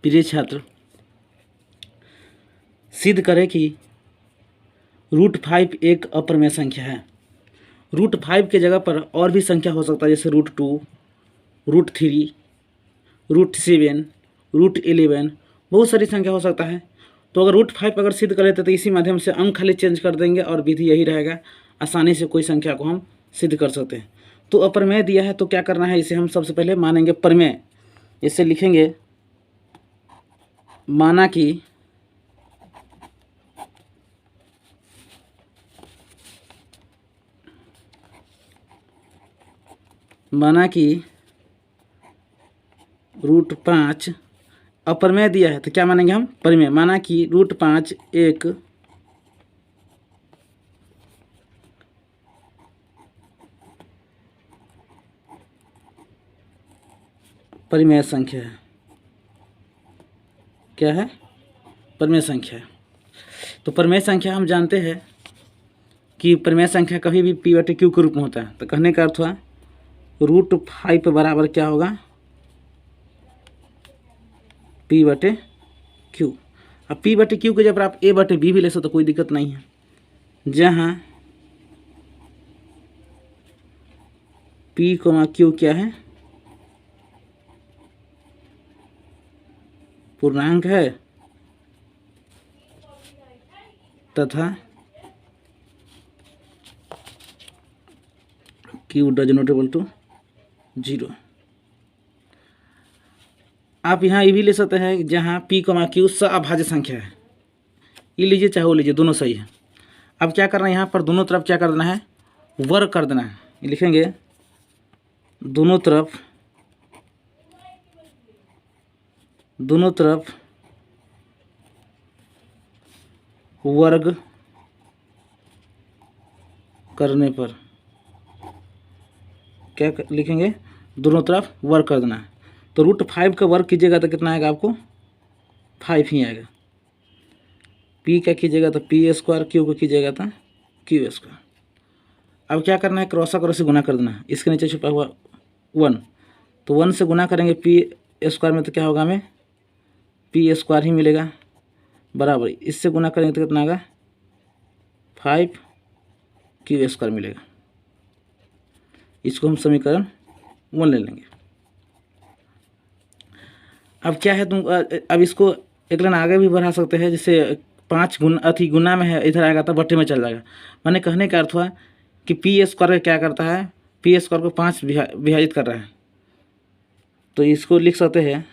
प्रिय छात्र, सिद्ध करें कि √5 एक अप्रमेय संख्या है। √5 के जगह पर और भी संख्या हो सकता है, जैसे √2, √3, √7, √11, बहुत सारी संख्या हो सकता है। तो अगर √5 अगर सिद्ध कर लेते तो इसी माध्यम से अंक खाली चेंज कर देंगे और विधि यही रहेगा, आसानी से कोई संख्या को हम सिद्ध कर सकते हैं। तो अप्रमेय दिया है तो क्या करना है, इसे हम सबसे पहले मानेंगे प्रमेय। इसे लिखेंगे माना कि √5 अप्रमेय दिया है तो क्या मानेंगे हम, प्रमेय। माना कि √5 एक प्रमेय संख्या है। क्या है, प्रमेय संख्या है। तो प्रमेय संख्या हम जानते हैं कि प्रमेय संख्या कभी भी P/Q के रूप में होता है। तो कहने का अर्थ हुआ √5 बराबर क्या होगा, P/Q। अब P/Q के जब आप A/B भी ले सकते तो कोई दिक्कत नहीं है। जहाँ P/Q क्या है, पूर्णांक है तथा Q does not equal to 0। आप यहाँ ये भी ले सकते हैं जहाँ P/Q सअभाज्य संख्या है। ये लीजिए चाहे वो लीजिए, दोनों सही है। अब क्या करना है, यहाँ पर दोनों तरफ क्या कर देना है, वर्ग कर देना है। ये लिखेंगे दोनों तरफ वर्ग करने पर क्या लिखेंगे, दोनों तरफ वर्ग कर देना है। तो √5 का वर्ग कीजिएगा तो कितना आएगा आपको, 5 ही आएगा। P का कीजिएगा तो P², Q को कीजिएगा तो Q²। अब क्या करना है, क्रॉस से गुना कर देना है। इसके नीचे छुपा हुआ 1, तो 1 से गुना करेंगे P² में तो क्या होगा, हमें P² ही मिलेगा, बराबर इससे गुना करेंगे तो कितना आएगा, 5Q² मिलेगा। इसको हम समीकरण 1 ले लेंगे। अब क्या है, अब इसको एक लाइन आगे भी बढ़ा सकते हैं, जैसे 5 गुना में है, इधर आएगा तो बट्टे में चल जाएगा। मैंने कहने का अर्थ हुआ कि P² क्या करता है, P² को 5 विभाजित कर रहा है। तो इसको लिख सकते हैं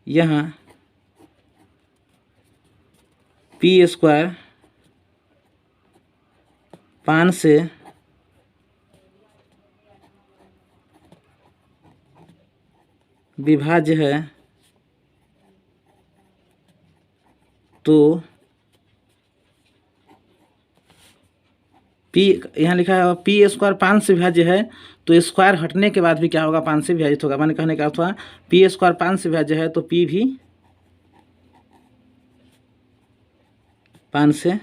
यहाँ P² 5 से विभाज्य है, तो P यहाँ लिखा है P² 5 से विभाज्य है, तो स्क्वायर हटने के बाद भी क्या होगा, 5 से विभाजित होगा। मैंने कहने का अर्थ हुआ P² 5 से विभाज्य है तो P भी 5 से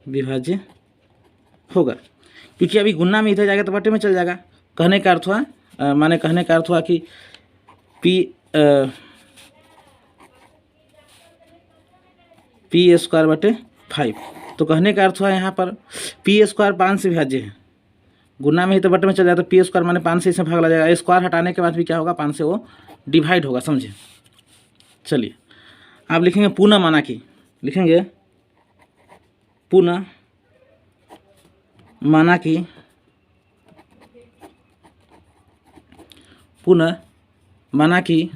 विभाज्य होगा, क्योंकि अभी गुना में इधर जाएगा तो बट्टे में चल जाएगा। कहने का अर्थ हुआ माने कहने का अर्थ हुआ कि P² 5। तो कहने का अर्थ हुआ यहाँ पर P² 5 से विभाज्य है, गुना में ही तो बट्टे में चल जाता है। P² माने 5 से इसमें भाग लग जाएगा, स्क्वायर हटाने के बाद भी क्या होगा, 5 से वो डिवाइड होगा, समझे। चलिए आप लिखेंगे पुनः माना कि, लिखेंगे पुनः माना कि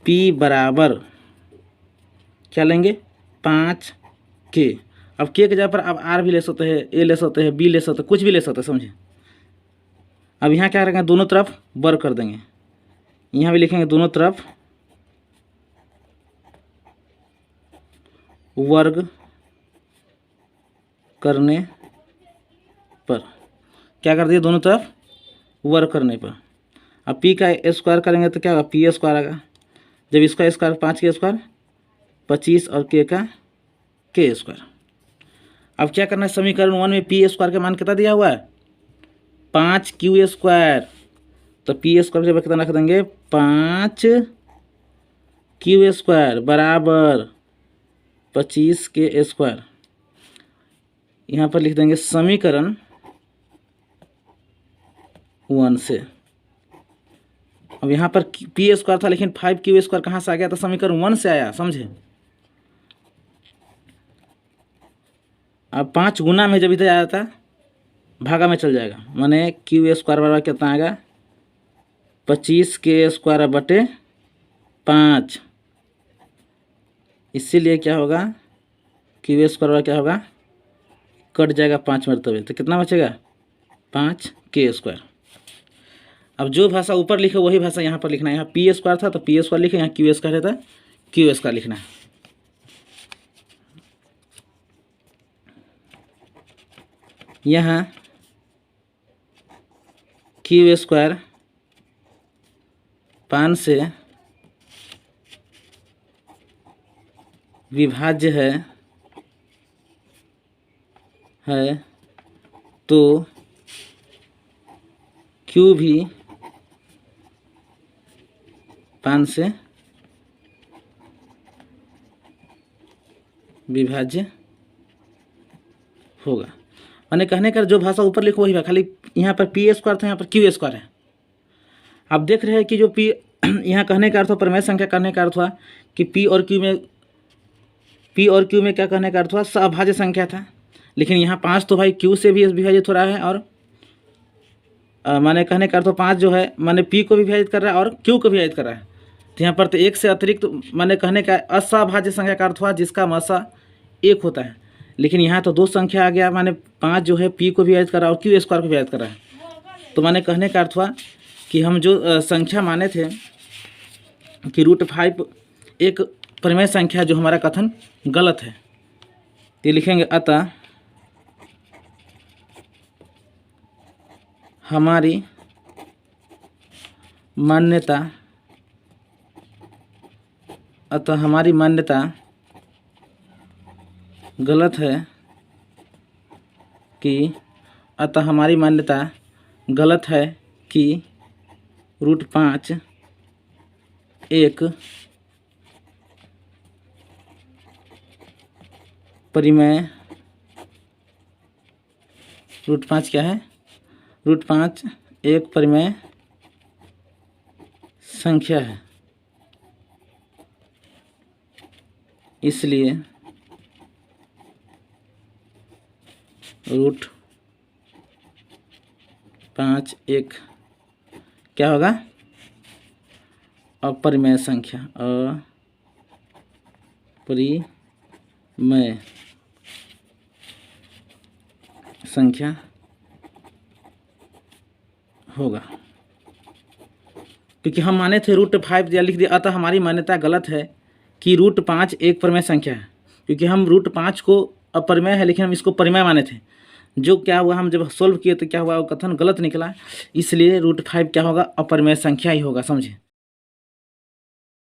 P बराबर क्या लेंगे, 5K। अब K के जगह पर आप R भी ले सकते हैं, A ले सकते हैं, B ले सकते हैं, कुछ भी ले सकते हैं, समझे। अब यहाँ क्या करेंगे, दोनों तरफ वर्ग कर देंगे। यहाँ भी लिखेंगे दोनों तरफ वर्ग करने पर, क्या कर दिए, दोनों तरफ वर्ग करने पर। अब P का स्क्वायर करेंगे तो क्या होगा, P² आएगा। जब इसका स्क्वायर 5 का स्क्वायर 25 और K का K²। अब क्या करना है, समीकरण 1 में P² का मान कितना दिया हुआ है, 5 क्यू स्क्वायर, तो पी स्क्वायर की जगह कितना रख देंगे 5 क्यू स्क्वायर बराबर 25 के स्क्वायर। यहाँ पर लिख देंगे समीकरण 1 से। अब यहाँ पर पी स्क्वायर था लेकिन 5 क्यू स्क्वायर कहाँ से आ गया, तो समीकरण 1 से आया, समझे। अब 5 गुना में जब इधर आया था भागा में चल जाएगा, माने क्यू स्क्वायर बराबर कितना आएगा 25 के स्क्वायर बटे 5। इसीलिए क्या होगा क्यू स्क्वायर बराबर क्या होगा, कट जाएगा 5 मरतबे, तो कितना बचेगा 5 के स्क्वायर। अब जो भाषा ऊपर लिखे वही भाषा यहाँ पर लिखना है। यहाँ पी स्क्वायर था तो पी स्क्वायर लिखे, यहाँ क्यू स्क्वायर है तो क्यू स्क्वायर लिखना है। यहाँ क्यू स्क्वायर 5 से विभाज्य है तो क्यू भी 5 से विभाज्य होगा। मैंने कहने का जो भाषा ऊपर लिखो वही है, खाली यहाँ पर पी स्क्वायर था, यहाँ पर क्यू स्क्वायर है। आप देख रहे हैं कि जो पी यहाँ कहने का अर्थ हुआ, परिमेय संख्या कहने का अर्थ हुआ कि पी और क्यू में क्या कहने का अर्थ हुआ, सअभाज्य संख्या था। लेकिन यहाँ 5 तो भाई क्यू से भी विभाजित हो रहा है और माने कहने का अर्थ 5 जो है माने पी को भी विभाजित कर रहा है और क्यू को भी विभाजित कर रहा है। तो यहाँ पर तो एक से अतिरिक्त माने कहने का असअभाज्य संख्या का अर्थ हुआ जिसका मसा 1 होता है। लेकिन यहाँ तो 2 संख्या आ गया, माने 5 जो है पी को भी विभाजित कर रहा है और क्यू स्क्वायर को विभाजित कर रहा है। तो माने कहने का अर्थ हुआ कि हम जो संख्या माने थे कि √5 एक परिमेय संख्या, जो हमारा कथन गलत है। तो लिखेंगे अतः हमारी मान्यता गलत है कि √5 एक परिमेय, √5 क्या है, √5 एक परिमेय संख्या है। इसलिए √5 एक क्या होगा, अपरिमेय संख्या, अपरिमेय संख्या होगा। क्योंकि हम माने थे √5 या लिख दिया, अतः हमारी मान्यता गलत है कि √5 एक परिमेय संख्या है। क्योंकि हम √5 को अपरिमेय है लेकिन हम इसको परिमेय माने थे। जो क्या हुआ, हम जब सोल्व किए तो क्या हुआ, वो कथन गलत निकला। इसलिए √5 क्या होगा, अपरिमेय संख्या ही होगा, समझे।